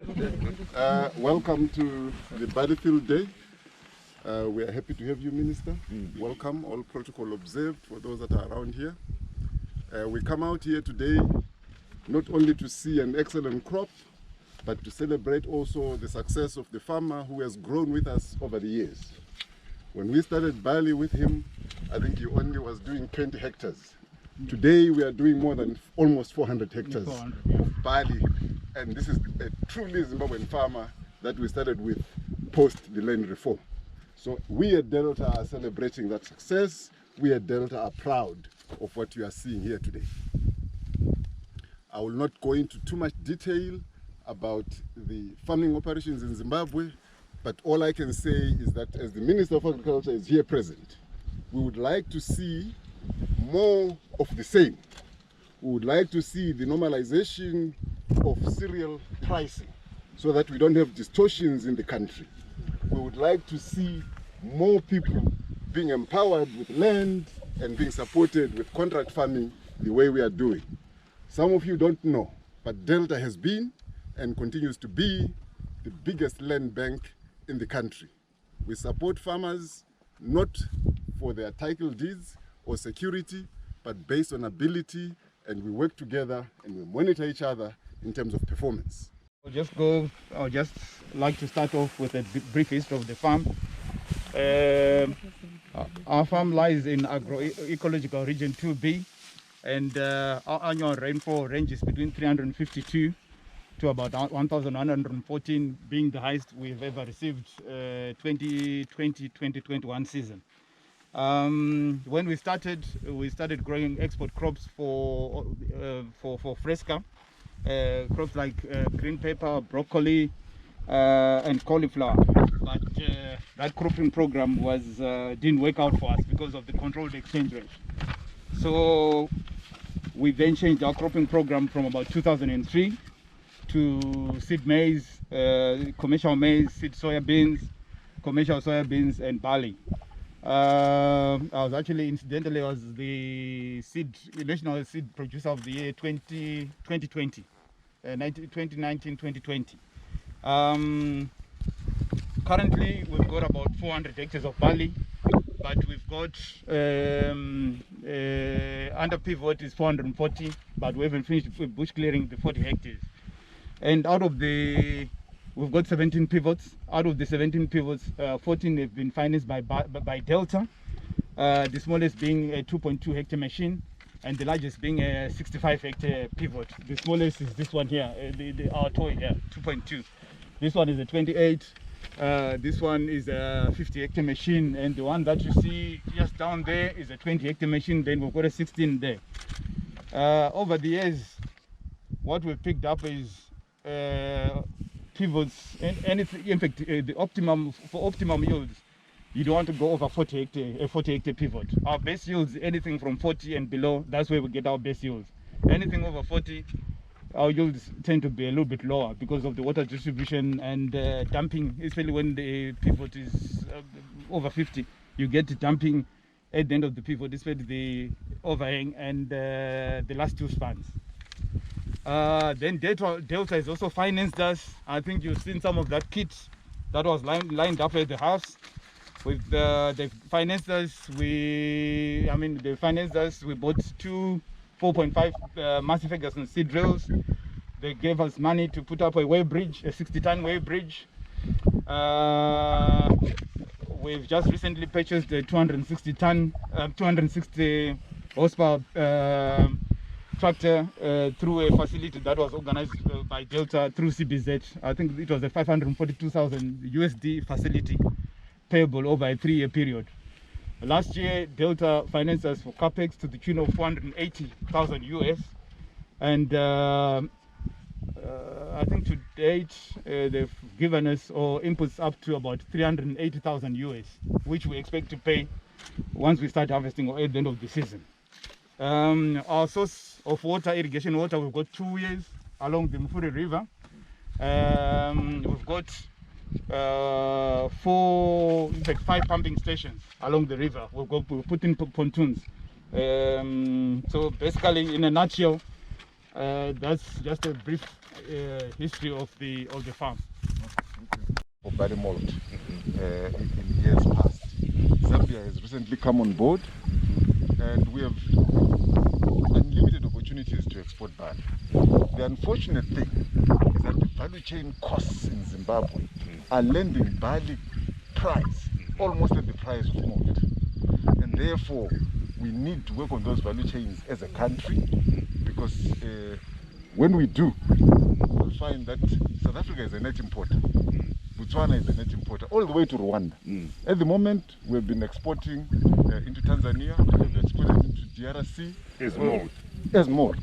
Welcome to the Barley Field Day. We are happy to have you, Minister. Welcome, all protocol observed for those that are around here. We come out here today not only to see an excellent crop, but to celebrate also the success of the farmer who has grown with us over the years. When we started barley with him, I think he only was doing 20 hectares. Today we are doing more than almost 400 hectares of barley, and this is a truly Zimbabwean farmer that we started with post the land reform. So we at Delta are celebrating that success. We at Delta are proud of what you are seeing here today. I will not go into too much detail about the farming operations in Zimbabwe, but all I can say is that as the Minister of Agriculture is here present, we would like to see more of the same. We would like to see the normalization of cereal pricing so that we don't have distortions in the country. We would like to see more people being empowered with land and being supported with contract farming the way we are doing. Some of you don't know, but Delta has been and continues to be the biggest land bank in the country. We support farmers not for their title deeds or security, but based on ability, and we work together and we monitor each other in terms of performance. I'll just like to start off with a brief history of the farm. Our farm lies in agroecological region 2B, and our annual rainfall ranges between 352 to about 1,114, being the highest we've ever received 2020-2021 season. When we started growing export crops for Fresca, crops like green pepper, broccoli, and cauliflower. But that cropping program didn't work out for us because of the controlled exchange rate. So we then changed our cropping program from about 2003 to seed maize, commercial maize, seed soybeans, commercial soybeans, and barley. I was the national seed producer of the year 2020, 2019-2020. Currently, we've got about 400 hectares of barley, but we've got under pivot is 440, but we haven't finished with bush clearing the 40 hectares. And we've got 17 pivots. Out of the 17 pivots, 14 have been financed by Delta, the smallest being a 2.2 hectare machine, and the largest being a 65 hectare pivot. The smallest is this one here, our toy here, 2.2. This one is a 28. This one is a 50 hectare machine, and the one that you see just down there is a 20 hectare machine. Then we've got a 16 there. Over the years, what we've picked up is pivots, and anything. In fact, for optimum yields, you don't want to go over 40 hectare pivot. Our best yields, anything from 40 and below, that's where we get our best yields. Anything over 40, our yields tend to be a little bit lower because of the water distribution and dumping, especially when the pivot is over 50. You get dumping at the end of the pivot, especially the overhang and the last two spans. Then Delta has also financed us. I think you've seen some of that kit that was lined up at the house. With they financed us. They financed us. We bought two 4.5 Massey Ferguson seed drills. They gave us money to put up a wave bridge, a 60-ton wave bridge. We've just recently purchased a 260 horsepower tractor through a facility that was organized by Delta through CBZ. I think it was a 542,000 USD facility payable over a 3-year period. Last year, Delta financed us for capex to the tune of 480,000 US, and I think to date they've given us inputs up to about 380,000 US, which we expect to pay once we start harvesting at the end of the season. Our source of water, irrigation water, we've got 2 years along the Mufuri River. We've got 5 pumping stations along the river. We've put in pontoons. So basically, in a nutshell, that's just a brief history of the farm. For barley malt in years past. Zambia has recently come on board, and we have unlimited opportunities to export barley. The unfortunate thing is that the value chain costs in Zimbabwe are lending barley price almost at the price of malt, and therefore we need to work on those value chains as a country, because when we do, we'll find that South Africa is a net importer, Botswana is a net importer, all the way to Rwanda. At the moment, we've been exporting into Tanzania, we've exported into DRC as malt.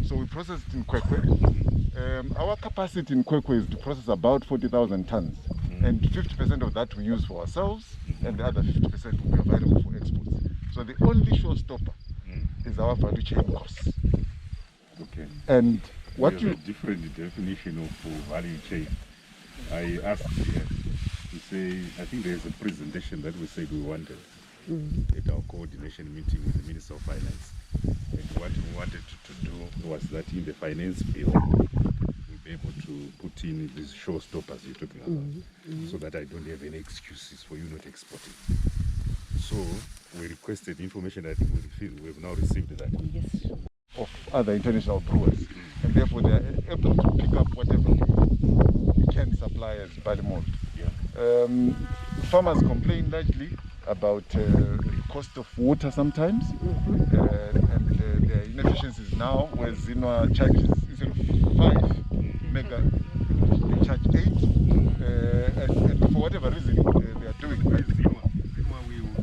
So we process it in Kwekwe. Our capacity in Kwekwe is to process about 40,000 tons, and 50% of that we use for ourselves, and the other 50% will be available for exports. So the only showstopper is our value chain costs. Okay. And what we you have a different definition of value chain. I asked here to say, I think there's a presentation that we said we wanted at our coordination meeting with the Minister of Finance. And what we wanted to do was that in the finance bill, we'll be able to put in these showstoppers you're talking about, so that I don't have any excuses for you not exporting. So we requested information. I think we've now received that. Yes. of other international brewers, and therefore they are able to pick up whatever we can supply as barley malt. Farmers complain largely about the cost of water sometimes, and their inefficiencies now, where Zinu charges instead of 5 mega, they charge 8, and for whatever reason they are doing.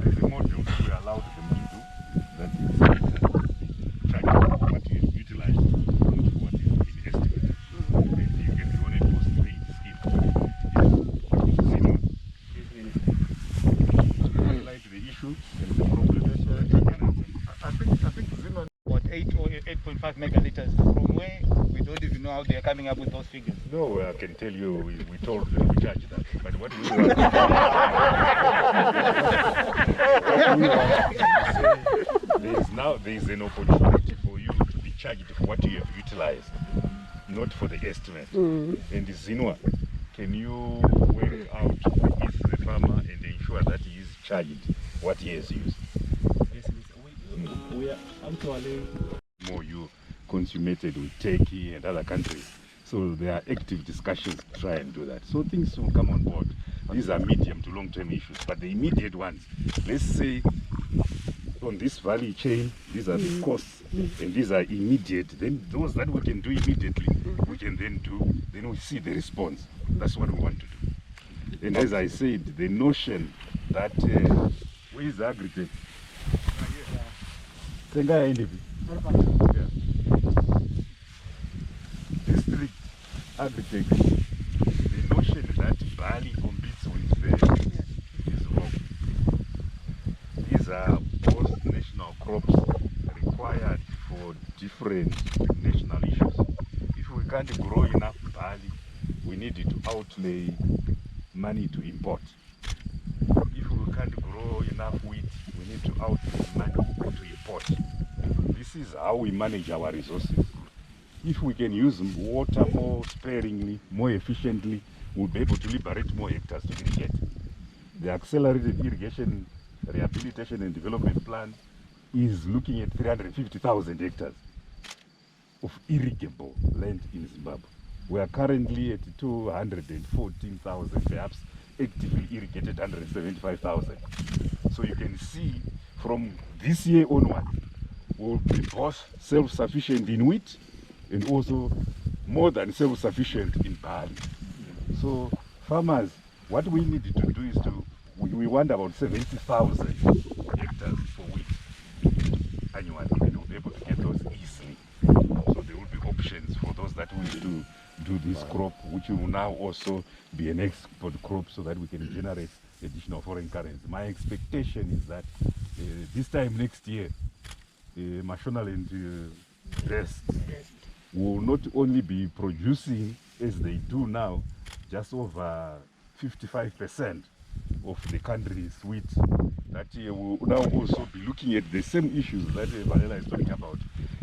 The model we allowed them to do, that is track what you utilize, not what is been estimated. And you can do a post-paid scheme. Highlight the issue and the problem. I think Zinu About 8 or 8.5 megaliters, from where we don't even know how they are coming up with those figures. No, I can tell you, we told them we charge that. But what we want there is an opportunity for you to be charged for what you have utilized, not for the estimate. And Zinua, can you work out with the farmer and ensure that he is charged what he has used? Yes, we are actually More you consummated with Turkey and other countries. So there are active discussions to try and do that. So things will come on board. These are medium to long-term issues, but the immediate ones, let's say on this value chain, these are the costs, and these are immediate. Then those that we can do immediately, we can then do, then we see the response. That's what we want to do. And as I said, the notion that, where is the agritech? Tengaya Indivi. District agritech, the notion that barley competes with is wrong. These are both national crops required for different national issues. If we can't grow enough barley, we need to outlay money to import. If we can't grow enough wheat, we need to outlay money to import. This is how we manage our resources. If we can use water more sparingly, more efficiently, we'll be able to liberate more hectares to irrigate. The accelerated irrigation rehabilitation and development plan is looking at 350,000 hectares of irrigable land in Zimbabwe. We are currently at 214,000, perhaps actively irrigated 175,000. So you can see from this year onward, we'll be both self-sufficient in wheat and also more than self-sufficient in barley. So farmers, what we need to do is we want about 70,000 hectares for wheat annually, and we'll be able to get those easily. So there will be options for those that wish to do this crop, which will now also be an export crop, so that we can generate additional foreign currency. My expectation is that this time next year, Mashonal and Best will not only be producing as they do now, just over 55% of the country's wheat. That year will now also be looking at the same issues that Vanilla is talking about.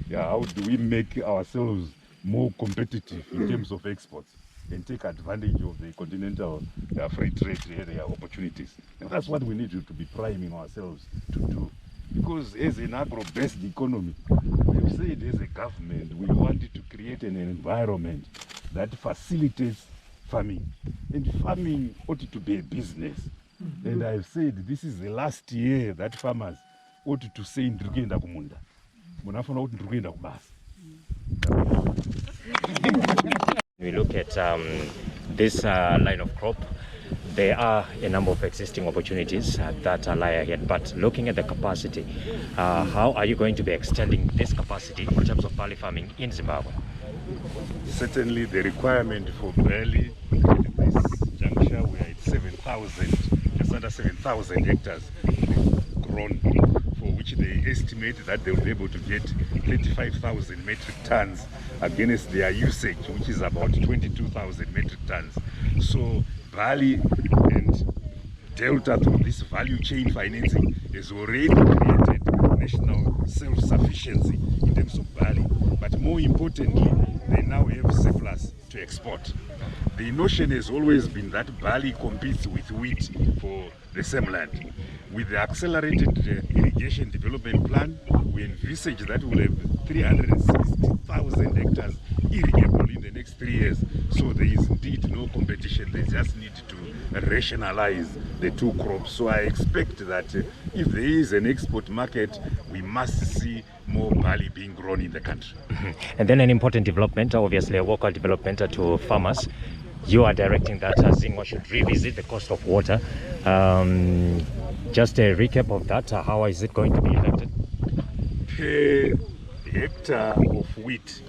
Yeah, how do we make ourselves more competitive in terms of exports and take advantage of the continental free trade area opportunities. And that's what we need to be priming ourselves to do. Because as an agro-based economy, we've said as a government, we wanted to create an environment that facilitates farming. And farming ought to be a business. And I've said this is the last year that farmers ought to say ndrikuenda kumunda. Munafuna kuti ndrikuenda kubasa. We look at this line of crop, there are a number of existing opportunities that lie ahead, but looking at the capacity, how are you going to be extending this capacity in terms of barley farming in Zimbabwe? Certainly the requirement for barley at this juncture, we are at 7,000, just under 7,000 hectares grown, for which they estimate that they will be able to get 35,000 metric tons against their usage, which is about 22,000 metric tons. So Barley and Delta, through this value chain financing, has already created national self-sufficiency in terms of barley. But more importantly, they now have surplus to export. The notion has always been that barley competes with wheat for the same land. With the accelerated irrigation development plan, we envisage that we'll have 360,000 hectares irrigable in the next 3 years. So there is indeed no competition. They just need to rationalize the two crops. So I expect that if there is an export market, we must see more barley being grown in the country. And then an important development, obviously a local development to farmers. You are directing that Zingwa should revisit the cost of water. Just a recap of that, how is it going to be affected? Per hectare of wheat,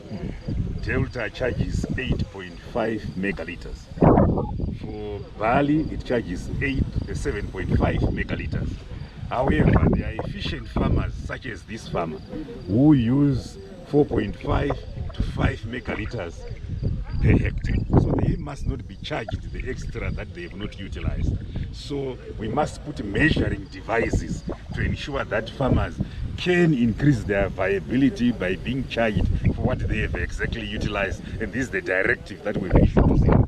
Delta charges 8.5 megaliters. For barley, it charges 7.5 megaliters. However, there are efficient farmers, such as this farmer, who use 4.5 to 5 megaliters per hectare. So they must not be charged the extra that they have not utilized. So we must put measuring devices to ensure that farmers can increase their viability by being charged for what they have exactly utilized. And this is the directive that we've issued to them.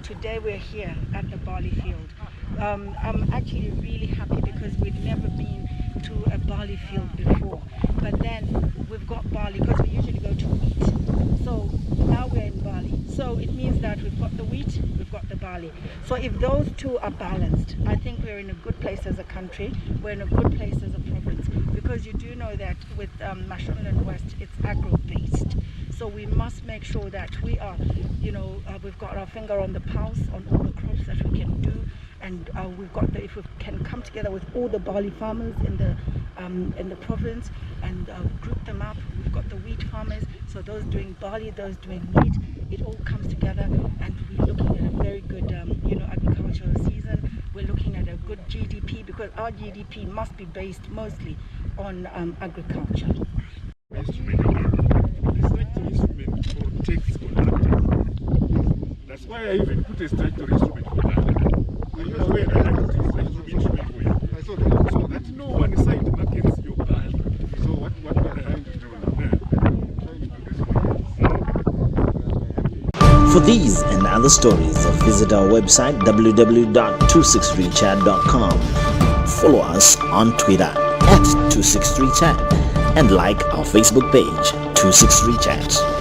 Today we're here at the barley field. I'm actually really happy because we've never been to a barley field before. But then we've got barley because we usually go to wheat. So now we're in barley. So it means that we've got the wheat, we've got the barley. So if those two are balanced, I think we're in a good place as a country. We're in a good place as a province, because you do know that with Mashonaland West, it's agro-based. So we must make sure that we are, we've got our finger on the pulse on all the crops that we can do, and we've got if we can come together with all the barley farmers in the province and group them up. We've got the wheat farmers, so those doing barley, those doing wheat. It all comes together, and we're looking at a very good, agricultural season. We're looking at a good GDP, because our GDP must be based mostly on agriculture. Protects contractors. That's why I even put a statutory instrument for that. Are you aware that I put a statutory instrument for you? I saw that. So that no one side markets your barley. So what we are trying to do now? Trying to do this. For these and other stories, visit our website www.263chat.com. Follow us on Twitter @263chat and like our Facebook page 263chat.